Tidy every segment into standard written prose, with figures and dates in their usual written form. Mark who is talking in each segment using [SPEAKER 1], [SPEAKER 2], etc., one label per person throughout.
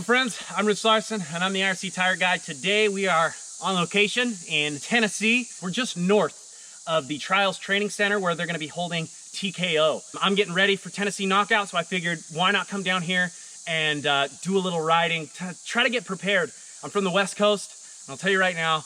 [SPEAKER 1] my friends, I'm Rich Larson and I'm the IRC Tire Guy. Today we are on location in Tennessee. We're just north of the Trials Training Center where they're gonna be holding TKO. I'm getting ready for Tennessee Knockout, so I figured why not come down here and do a little riding, try to get prepared. I'm from the West Coast, and I'll tell you right now,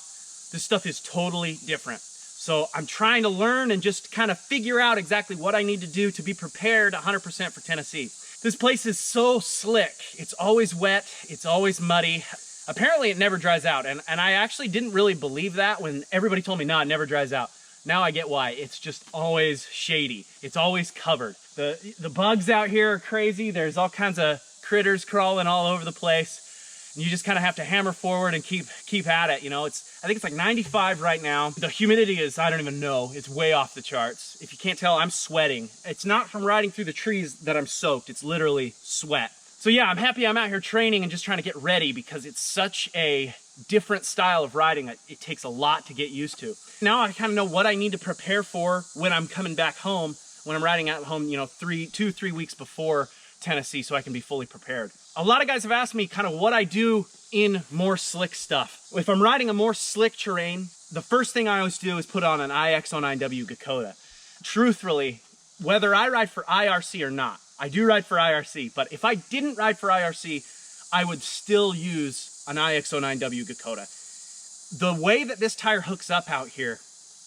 [SPEAKER 1] this stuff is totally different. So I'm trying to learn and just kind of figure out exactly what I need to do to be prepared 100% for Tennessee. This place is so slick. It's always wet, it's always muddy. Apparently it never dries out, and I actually didn't really believe that when everybody told me, no, it never dries out. Now I get why. It's just always shady. It's always covered. The bugs out here are crazy. There's all kinds of critters crawling all over the place. And you just kind of have to hammer forward and keep at it. You know, I think it's like 95 right now. The humidity is, I don't even know, it's way off the charts. If you can't tell, I'm sweating. It's not from riding through the trees that I'm soaked. It's literally sweat. So yeah, I'm happy I'm out here training and just trying to get ready because it's such a different style of riding. It takes a lot to get used to. Now I kind of know what I need to prepare for when I'm coming back home, when I'm riding at home, you know, 2-3 weeks before Tennessee, so I can be fully prepared. A lot of guys have asked me kind of what I do in more slick stuff. If I'm riding a more slick terrain, the first thing I always do is put on an IX09W Dakota. Truthfully, whether I ride for IRC or not, I do ride for IRC, but if I didn't ride for IRC, I would still use an IX09W Dakota. The way that this tire hooks up out here,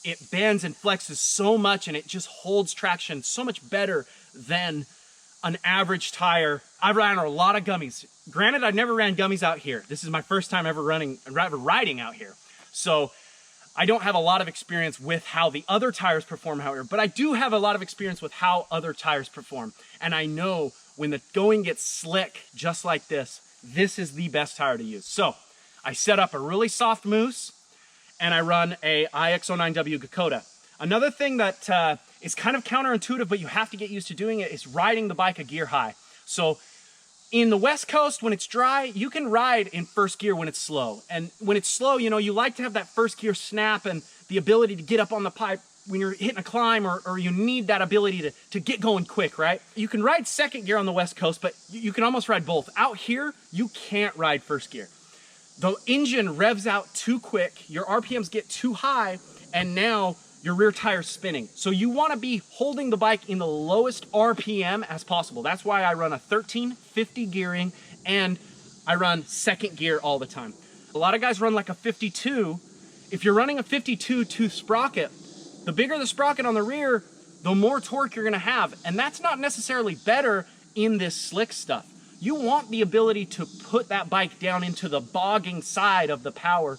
[SPEAKER 1] it bends and flexes so much and it just holds traction so much better than an average tire. I've ran a lot of gummies. Granted, I've never ran gummies out here. This is my first time ever riding out here. So I don't have a lot of experience with how the other tires perform out here, but I do have a lot of experience with how other tires perform. And I know when the going gets slick, just like this is the best tire to use. So I set up a really soft mousse and I run a IX09W Dakota. Another thing that is kind of counterintuitive, but you have to get used to doing it, is riding the bike a gear high. So in the West Coast, when it's dry, you can ride in first gear when it's slow. And when it's slow, you know, you like to have that first gear snap and the ability to get up on the pipe when you're hitting a climb, or you need that ability to get going quick, right? You can ride second gear on the West Coast, but you can almost ride both. Out here, you can't ride first gear. The engine revs out too quick, your RPMs get too high, and now your rear tire's spinning. So you want to be holding the bike in the lowest RPM as possible. That's why I run a 1350 gearing and I run second gear all the time. A lot of guys run like a 52. If you're running a 52 tooth sprocket, the bigger the sprocket on the rear, the more torque you're gonna have. And that's not necessarily better in this slick stuff. You want the ability to put that bike down into the bogging side of the power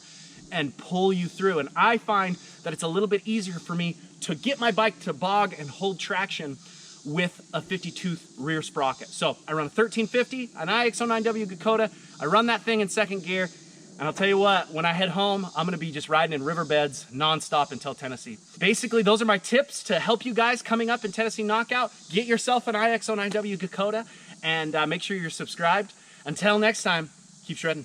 [SPEAKER 1] and pull you through. And I find that it's a little bit easier for me to get my bike to bog and hold traction with a 50-tooth rear sprocket. So I run a 1350, an IX09W Dakota. I run that thing in second gear. And I'll tell you what, when I head home, I'm gonna be just riding in riverbeds nonstop until Tennessee. Basically, those are my tips to help you guys coming up in Tennessee Knockout. Get yourself an IX09W Dakota and make sure you're subscribed. Until next time, keep shredding.